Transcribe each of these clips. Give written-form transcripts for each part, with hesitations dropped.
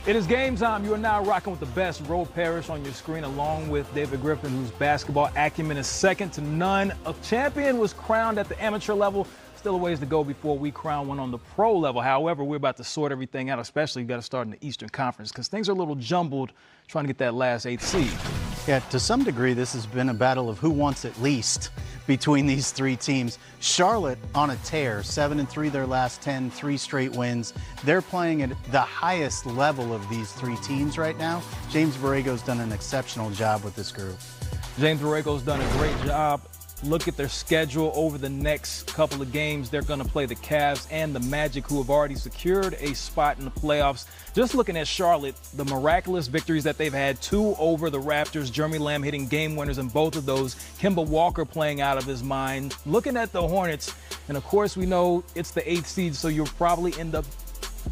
It is game time. You are now rocking with the best. Roe Parrish on your screen, along with David Griffin, whose basketball acumen is second to none. A champion was crowned at the amateur level. Still a ways to go before we crown one on the pro level. However, we're about to sort everything out, especially you got to start in the Eastern Conference because things are a little jumbled trying to get that last 8th seed. Yeah, to some degree, this has been a battle of who wants it least between these three teams. Charlotte on a tear, 7-3 their last 10, 3 straight wins. They're playing at the highest level of these three teams right now. James Borrego's done an exceptional job with this group. James Borrego's done a great job. Look at their schedule over the next couple of games. They're going to play the Cavs and the Magic, who have already secured a spot in the playoffs. Just looking at Charlotte, the miraculous victories that they've had, 2 over the Raptors, Jeremy Lamb hitting game winners in both of those, Kemba Walker playing out of his mind. Looking at the Hornets, and of course we know it's the 8th seed, so you'll probably end up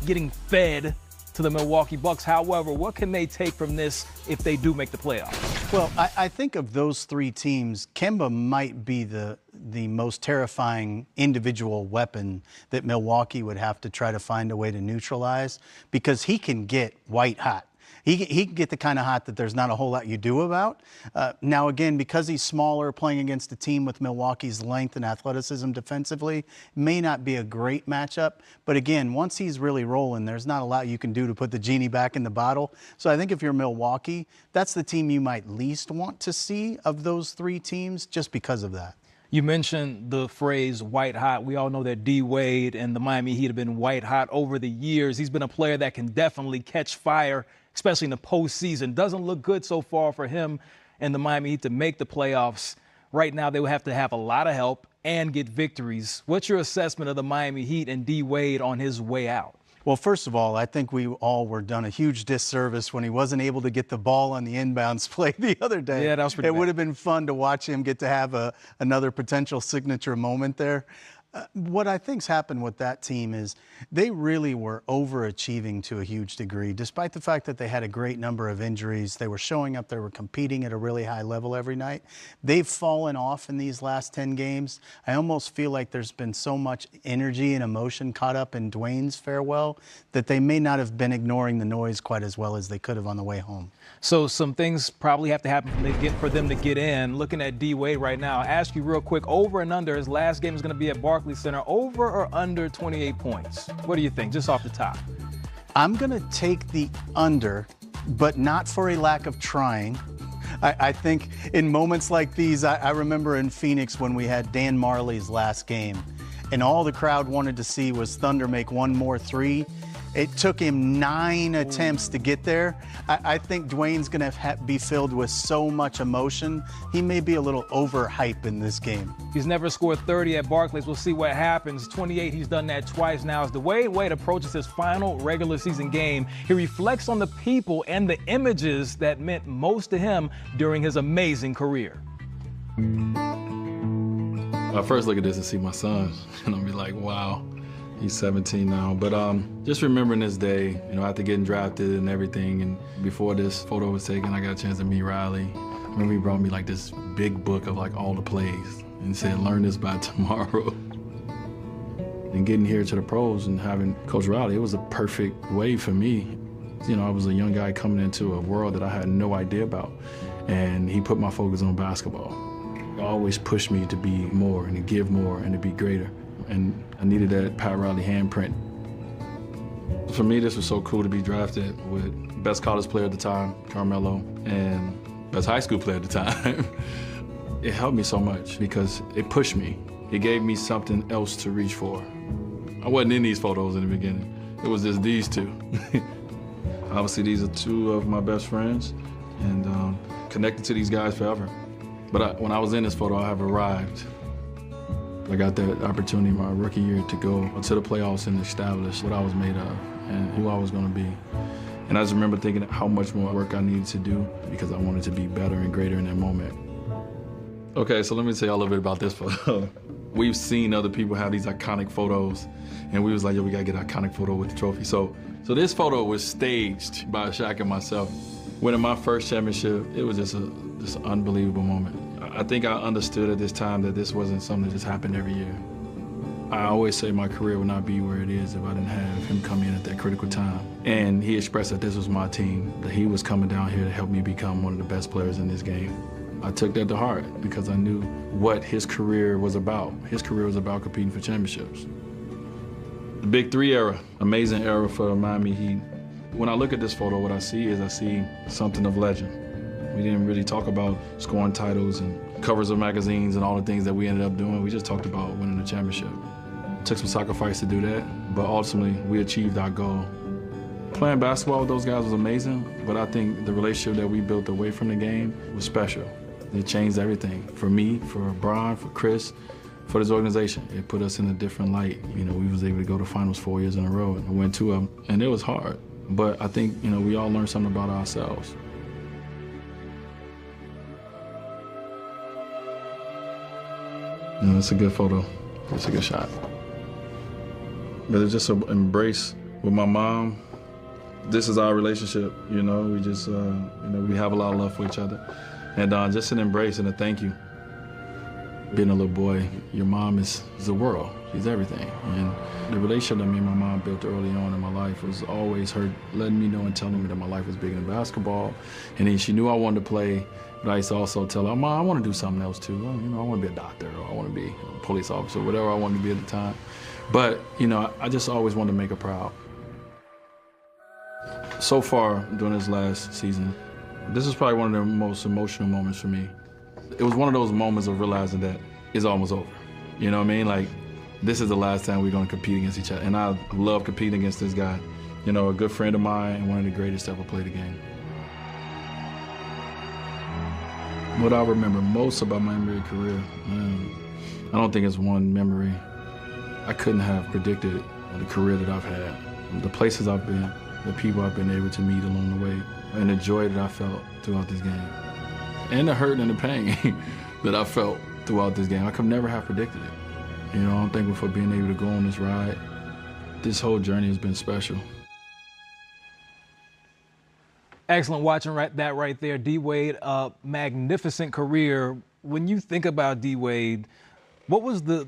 getting fed to the Milwaukee Bucks. However, what can they take from this if they do make the playoffs? Well, I think of those three teams, Kemba might be the most terrifying individual weapon that Milwaukee would have to try to find a way to neutralize, because he can get white hot. He can get the kind of hot that there's not a whole lot you do about. Now, again, because he's smaller, playing against a team with Milwaukee's length and athleticism defensively, may not be a great matchup. But again, once he's really rolling, there's not a lot you can do to put the genie back in the bottle. So I think if you're Milwaukee, that's the team you might least want to see of those three teams just because of that. You mentioned the phrase white hot. We all know that D. Wade and the Miami Heat have been white hot over the years. He's been a player that can definitely catch fire, especially in the postseason. Doesn't look good so far for him and the Miami Heat to make the playoffs. Right now, they will have to have a lot of help and get victories. What's your assessment of the Miami Heat and D. Wade on his way out? Well, first of all, I think we all were done a huge disservice when he wasn't able to get the ball on the inbounds play the other day. Yeah, that was pretty It bad. would have been fun to watch him get to have another potential signature moment there. What I think's happened with that team is they really were overachieving to a huge degree. Despite the fact that they had a great number of injuries, they were showing up, they were competing at a really high level every night. They've fallen off in these last 10 games. I almost feel like there's been so much energy and emotion caught up in Dwayne's farewell that they may not have been ignoring the noise quite as well as they could have on the way home. So some things probably have to happen for them to get in. Looking at D. Wade right now, I'll ask you real quick, over and under, his last game is going to be at Barclays Center, over or under 28 points? What do you think, just off the top? I'm going to take the under, but not for a lack of trying. I think in moments like these, I remember in Phoenix when we had Dan Marley's last game, and all the crowd wanted to see was Thunder make one more three. It took him 9 attempts to get there. I think Dwayne's going to be filled with so much emotion. He may be a little overhyped in this game. He's never scored 30 at Barclays. We'll see what happens. 28, he's done that twice now. As Dwayne Wade approaches his final regular season game, he reflects on the people and the images that meant most to him during his amazing career. I first look at this and see my son, and I'll be like, wow. He's 17 now, but just remembering this day, after getting drafted and everything, and before this photo was taken, I got a chance to meet Riley. I remember he brought me like this big book of like all the plays and said, learn this by tomorrow. And getting here to the pros and having Coach Riley, it was a perfect way for me. I was a young guy coming into a world that I had no idea about, and he put my focus on basketball. He always pushed me to be more and to give more and to be greater. And I needed that Pat Riley handprint. For me, this was so cool to be drafted with best college player at the time, Carmelo, and best high school player at the time. It helped me so much because it pushed me. It gave me something else to reach for. I wasn't in these photos in the beginning. It was just these two. Obviously, these are 2 of my best friends, and connected to these guys forever. But when I was in this photo, I have arrived. I got that opportunity my rookie year to go to the playoffs and establish what I was made of and who I was going to be. And I just remember thinking how much more work I needed to do because I wanted to be better and greater in that moment. Okay, so let me tell you a little bit about this photo. We've seen other people have these iconic photos, and we was like, yo, we got to get an iconic photo with the trophy. So this photo was staged by Shaq and myself. Winning my first championship, it was just an unbelievable moment. I think I understood at this time that this wasn't something that just happened every year. I always say my career would not be where it is if I didn't have him come in at that critical time. And he expressed that this was my team, that he was coming down here to help me become one of the best players in this game. I took that to heart because I knew what his career was about. His career was about competing for championships. The Big Three era, amazing era for Miami Heat. When I look at this photo, what I see something of legend. We didn't really talk about scoring titles and covers of magazines and all the things that we ended up doing. We just talked about winning the championship. It took some sacrifice to do that, but ultimately we achieved our goal. Playing basketball with those guys was amazing, but I think the relationship that we built away from the game was special. It changed everything for me, for Brian, for Chris, for this organization. It put us in a different light. You know, we was able to go to finals 4 years in a row and win 2 of them, and it was hard. But I think, you know, we all learned something about ourselves. You know, it's a good photo. It's a good shot. But it's just an embrace with my mom. This is our relationship, you know. We just, you know, we have a lot of love for each other. And just an embrace and a thank you. Being a little boy, your mom is the world. She's everything. And the relationship that me and my mom built early on in my life was always her letting me know and telling me that my life was bigger than basketball. And then she knew I wanted to play, but I used to also tell her, Mom, I want to do something else too. You know, I want to be a doctor, or I want to be a police officer, whatever I wanted to be at the time. But, you know, I just always wanted to make her proud. So far, during this last season, this is probably one of the most emotional moments for me. It was one of those moments of realizing that it's almost over. You know what I mean? Like, this is the last time we're going to compete against each other. And I love competing against this guy. You know, a good friend of mine and one of the greatest to ever play the game. What I remember most about my NBA career, I don't think it's one memory. I couldn't have predicted the career that I've had, the places I've been, the people I've been able to meet along the way, and the joy that I felt throughout this game, and the hurt and the pain that I felt throughout this game. I could never have predicted it. You know, I'm thankful for being able to go on this ride. This whole journey has been special. Excellent watching that right there. D-Wade, a magnificent career. When you think about D-Wade, what was the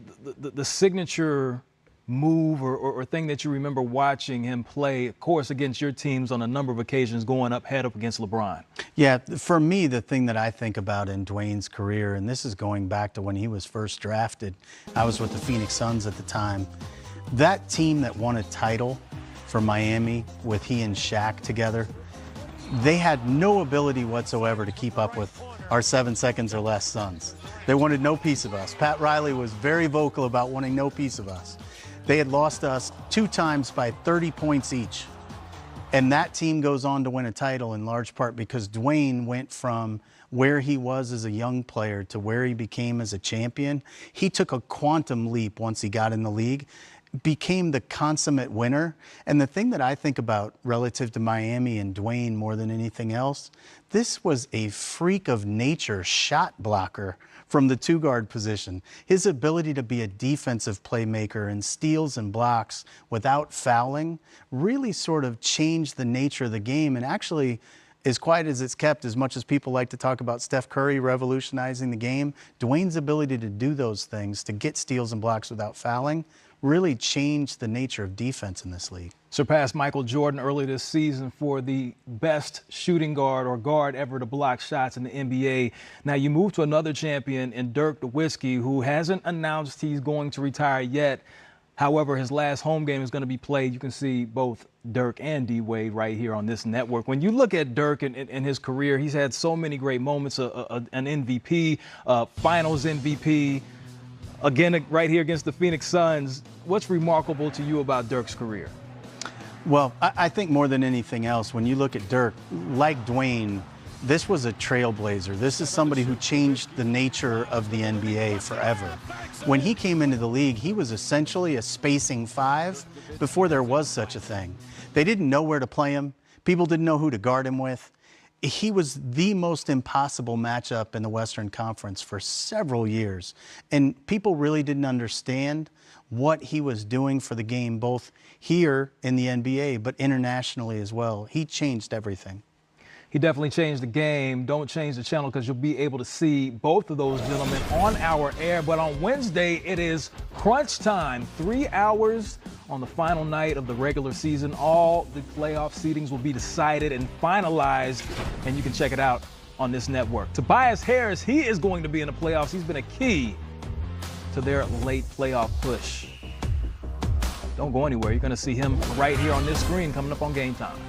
signature move or thing that you remember watching him play, of course, against your teams on a number of occasions, going up against LeBron? Yeah, for me, the thing that I think about in Dwayne's career, and this is going back to when he was first drafted, I was with the Phoenix Suns at the time. That team that won a title for Miami with he and Shaq together, they had no ability whatsoever to keep up with our 7 seconds or less Suns. They wanted no piece of us. Pat Riley was very vocal about wanting no piece of us. They had lost us 2 times by 30 points each. And that team goes on to win a title in large part because Dwayne went from where he was as a young player to where he became as a champion. He took a quantum leap once he got in the league, became the consummate winner. And the thing that I think about relative to Miami and Dwayne more than anything else, this was a freak of nature shot blocker from the 2-guard position. His ability to be a defensive playmaker and steals and blocks without fouling really sort of changed the nature of the game, and actually, as quiet as it's kept, as much as people like to talk about Steph Curry revolutionizing the game, Dwayne's ability to do those things, to get steals and blocks without fouling, really changed the nature of defense in this league. Surpassed Michael Jordan early this season for the best shooting guard or guard ever to block shots in the NBA. Now you move to another champion in Dirk Nowitzki, who hasn't announced he's going to retire yet. However, his last home game is going to be played. You can see both Dirk and D-Wade right here on this network. When you look at Dirk and his career, he's had so many great moments, an MVP, finals MVP, again, right here against the Phoenix Suns. What's remarkable to you about Dirk's career? Well, I think more than anything else, when you look at Dirk, like Dwayne, this was a trailblazer. This is somebody who changed the nature of the NBA forever. When he came into the league, he was essentially a spacing 5 before there was such a thing. They didn't know where to play him. People didn't know who to guard him with. He was the most impossible matchup in the Western Conference for several years. And people really didn't understand what he was doing for the game, both here in the NBA, but internationally as well. He changed everything. He definitely changed the game. Don't change the channel because you'll be able to see both of those gentlemen on our air. But on Wednesday, it is crunch time. 3 hours on the final night of the regular season. All the playoff seedings will be decided and finalized, and you can check it out on this network. Tobias Harris, he is going to be in the playoffs. He's been a key to their late playoff push. Don't go anywhere. You're going to see him right here on this screen coming up on Game Time.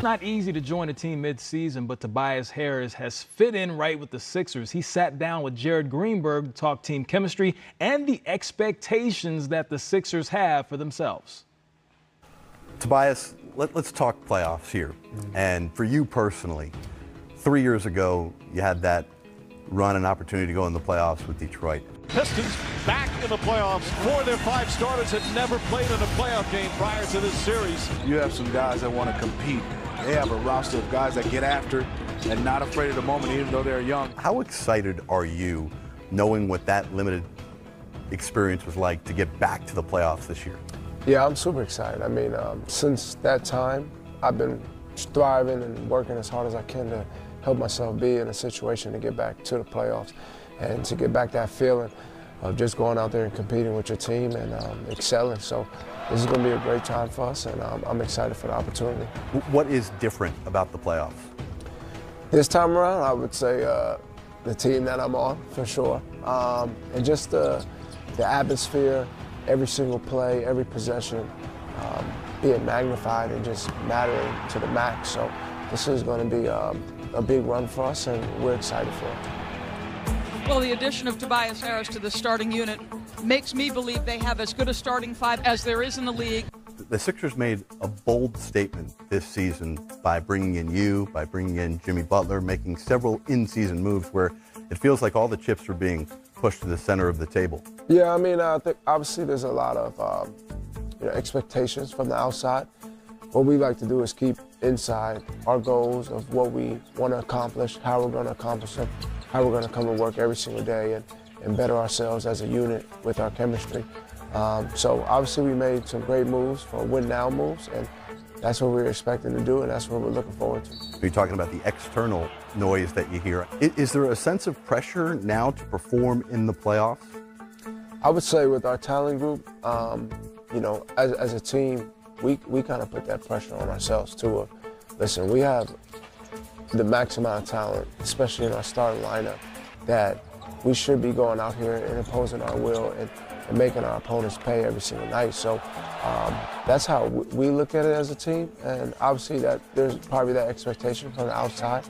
Not easy to join a team mid-season, but Tobias Harris has fit in right with the Sixers. He sat down with Jared Greenberg to talk team chemistry and the expectations that the Sixers have for themselves. Tobias, let's talk playoffs here. And for you personally, 3 years ago, you had that run and opportunity to go in the playoffs with Detroit. Pistons back in the playoffs. 4 of their 5 starters had never played in a playoff game prior to this series. You have some guys that want to compete. They have a roster of guys that get after and not afraid of the moment, even though they're young. How excited are you knowing what that limited experience was like to get back to the playoffs this year? Yeah, I'm super excited. I mean, since that time, I've been striving and working as hard as I can to help myself be in a situation to get back to the playoffs and to get back that feeling of just going out there and competing with your team and excelling. So this is going to be a great time for us, and I'm excited for the opportunity. What is different about the playoffs? This time around, I would say the team that I'm on, for sure. And just the atmosphere, every single play, every possession, being magnified and just mattering to the max. So this is going to be a big run for us, and we're excited for it. Well, the addition of Tobias Harris to the starting unit makes me believe they have as good a starting 5 as there is in the league. The Sixers made a bold statement this season by bringing in you, by bringing in Jimmy Butler, making several in-season moves where it feels like all the chips are being pushed to the center of the table. Yeah, I mean, I think obviously there's a lot of expectations from the outside. What we like to do is keep inside our goals of what we want to accomplish, how we're going to accomplish them, how we're going to come to work every single day and better ourselves as a unit with our chemistry. So obviously we made some great moves for win-now moves, and that's what we're expecting to do, and that's what we're looking forward to. You're talking about the external noise that you hear. Is there a sense of pressure now to perform in the playoffs? I would say with our talent group, as a team, we kind of put that pressure on ourselves too. Listen, we have the max amount of talent, especially in our starting lineup, that we should be going out here and imposing our will and making our opponents pay every single night. So that's how we look at it as a team. And obviously that there's probably that expectation from the outside.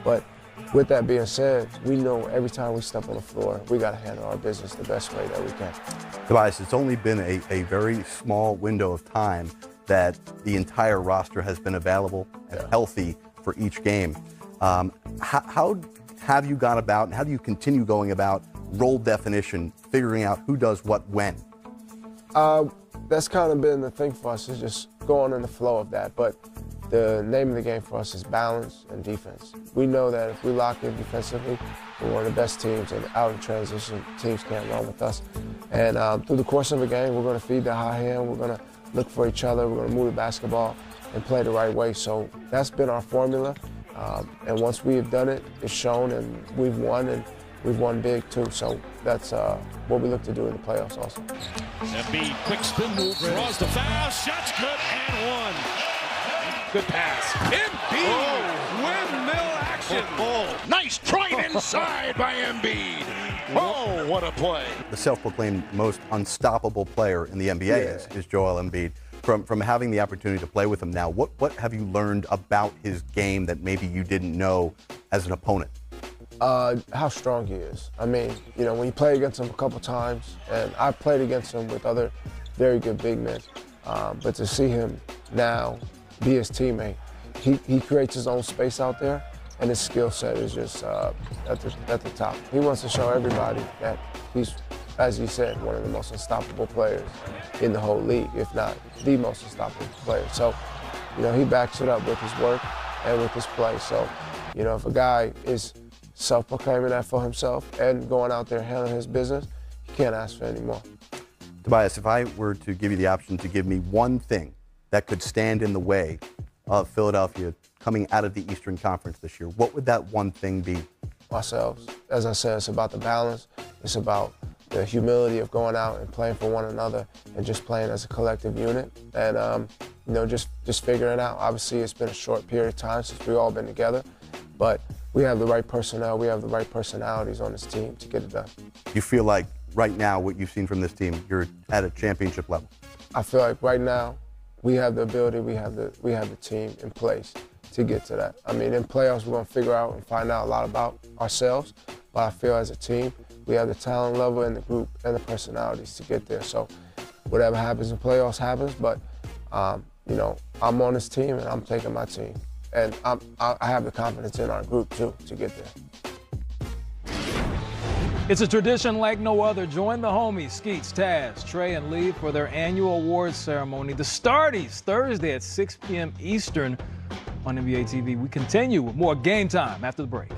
But with that being said, we know every time we step on the floor, we got to handle our business the best way that we can. Tobias, it's only been a very small window of time that the entire roster has been available and healthy for each game. How have you gone about, and how do you continue going about role definition, figuring out who does what when? That's kind of been the thing for us, is just going in the flow of that. But the name of the game for us is balance and defense. We know that if we lock in defensively, we're one of the best teams, and out of transition, teams can't run with us. And through the course of a game, we're going to feed the high hand, we're going to look for each other, we're going to move the basketball and play the right way. So that's been our formula. And once we have done it, it's shown, and we've won big too. So that's what we look to do in the playoffs also. Embiid, quick spin move, draws the foul, shot's good, and one. Good pass. Embiid, windmill action. Nice drive inside by Embiid. Oh, what a play. The self-proclaimed most unstoppable player in the NBA is Joel Embiid. From having the opportunity to play with him now, what have you learned about his game that maybe you didn't know as an opponent? How strong he is. I mean, when you play against him a couple times, and I've played against him with other very good big men, but to see him now be his teammate, he creates his own space out there, and his skill set is just at the top. He wants to show everybody that he's, as he said, one of the most unstoppable players in the whole league, if not the most unstoppable player. So, he backs it up with his work and with his play. So, if a guy is self-proclaiming that for himself and going out there handling his business, you can't ask for any more. Tobias, if I were to give you the option to give me one thing that could stand in the way of Philadelphia coming out of the Eastern Conference this year, what would that one thing be? Ourselves. As I said, it's about the balance. It's about the humility of going out and playing for one another and just playing as a collective unit and, just figuring it out. Obviously, it's been a short period of time since we've all been together, but we have the right personnel, we have the right personalities on this team to get it done. You feel like right now what you've seen from this team, you're at a championship level? I feel like right now we have the ability, we have the team in place to get to that. I mean, in playoffs, we're going to figure out and find out a lot about ourselves, but I feel as a team, we have the talent level and the group and the personalities to get there. So whatever happens in playoffs happens, but, I'm on this team and I'm taking my team. And I have the confidence in our group, too, to get there. It's a tradition like no other. Join the homies, Skeets, Taz, Trey, and Lee for their annual awards ceremony. The Starties, Thursday at 6 p.m. Eastern on NBA TV. We continue with more Game Time after the break.